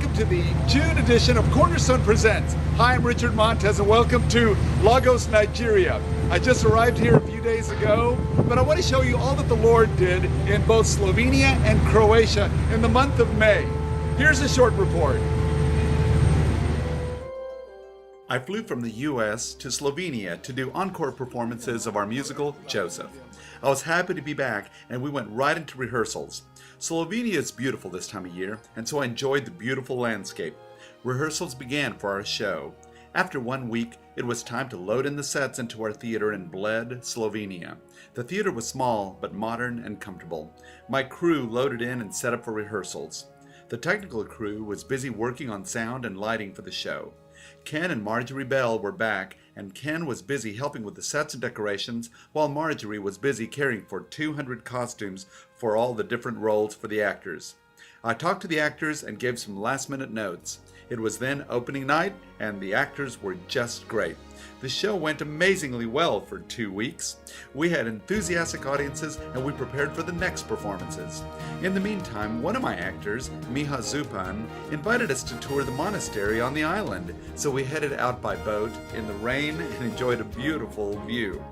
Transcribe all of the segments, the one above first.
welcome to the June edition of Cornerstone Presents. Hi, I'm Richard Montez and welcome to Lagos, Nigeria. I just arrived here a few days ago, but I want to show you all that the Lord did in both Slovenia and Croatia in the month of May. Here's a short report. I flew from the U.S. to Slovenia to do encore performances of our musical, Joseph. I was happy to be back, and we went right into rehearsals. Slovenia is beautiful this time of year, and so I enjoyed the beautiful landscape. Rehearsals began for our show. After 1 week, it was time to load in the sets into our theater in Bled, Slovenia. The theater was small, but modern and comfortable. My crew loaded in and set up for rehearsals. The technical crew was busy working on sound and lighting for the show. Ken and Marjorie Bell were back, and Ken was busy helping with the sets and decorations, while Marjorie was busy caring for 200 costumes for all the different roles for the actors. I talked to the actors and gave some last-minute notes. It was then opening night, and the actors were just great. The show went amazingly well for 2 weeks. We had enthusiastic audiences, and we prepared for the next performances. In the meantime, one of my actors, Miha Zupan, invited us to tour the monastery on the island, so we headed out by boat in the rain and enjoyed a beautiful view.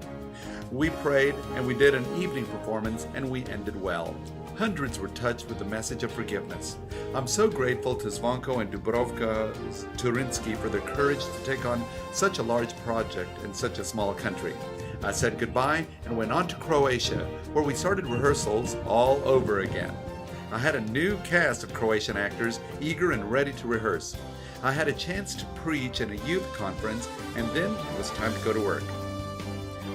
We prayed, and we did an evening performance, and we ended well. Hundreds were touched with the message of forgiveness. I'm so grateful to Zvonko and Dubrovka Turinsky for their courage to take on such a large project in such a small country. I said goodbye and went on to Croatia, where we started rehearsals all over again. I had a new cast of Croatian actors eager and ready to rehearse. I had a chance to preach in a youth conference, and then it was time to go to work.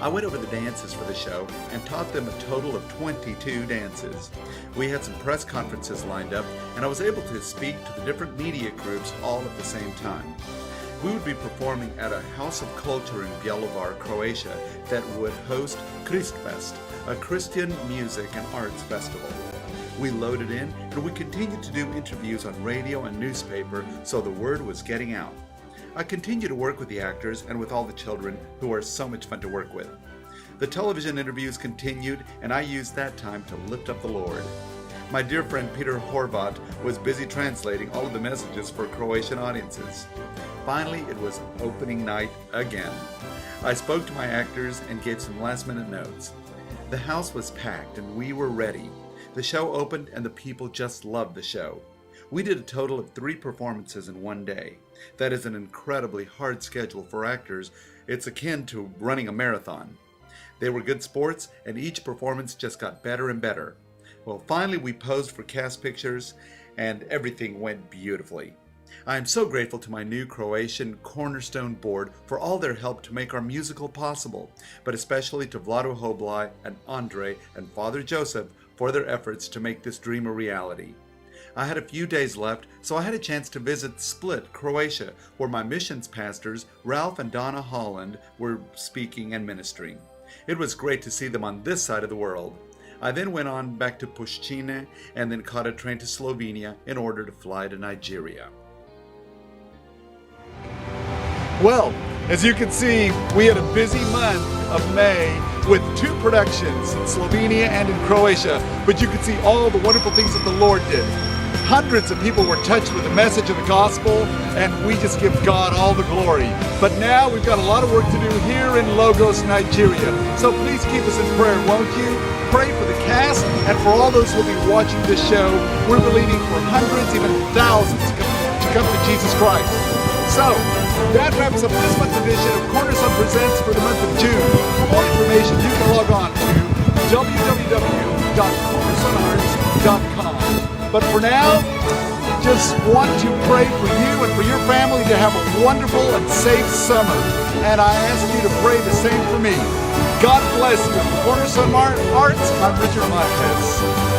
I went over the dances for the show and taught them a total of 22 dances. We had some press conferences lined up, and I was able to speak to the different media groups all at the same time. We would be performing at a House of Culture in Bjelovar, Croatia, that would host Christfest, a Christian music and arts festival. We loaded in, and we continued to do interviews on radio and newspaper, so the word was getting out. I continue to work with the actors and with all the children, who are so much fun to work with. The television interviews continued, and I used that time to lift up the Lord. My dear friend Peter Horvat was busy translating all of the messages for Croatian audiences. Finally, it was opening night again. I spoke to my actors and gave some last-minute notes. The house was packed, and we were ready. The show opened, and the people just loved the show. We did a total of 3 performances in one day. That is an incredibly hard schedule for actors. It's akin to running a marathon. They were good sports, and each performance just got better and better. Well, finally we posed for cast pictures, and everything went beautifully. I am so grateful to my new Croatian Cornerstone board for all their help to make our musical possible, but especially to Vlado Hoblaj and Andre and Father Joseph for their efforts to make this dream a reality. I had a few days left, so I had a chance to visit Split, Croatia, where my missions pastors, Ralph and Donna Holland, were speaking and ministering. It was great to see them on this side of the world. I then went on back to Pushchine and then caught a train to Slovenia in order to fly to Nigeria. Well, as you can see, we had a busy month of May with 2 productions in Slovenia and in Croatia, but you can see all the wonderful things that the Lord did. Hundreds of people were touched with the message of the gospel, and we just give God all the glory. But now we've got a lot of work to do here in Lagos, Nigeria. So please keep us in prayer, won't you? Pray for the cast and for all those who will be watching this show. We're believing for hundreds, even thousands to come to Jesus Christ. So, that wraps up this month's edition of Cornerstone Presents for the month of June. For more information, you can log on to www.cornerstonearts.com. But for now, just want to pray for you and for your family to have a wonderful and safe summer. And I ask you to pray the same for me. God bless you. Cornerstone Arts, I'm Richard Montez.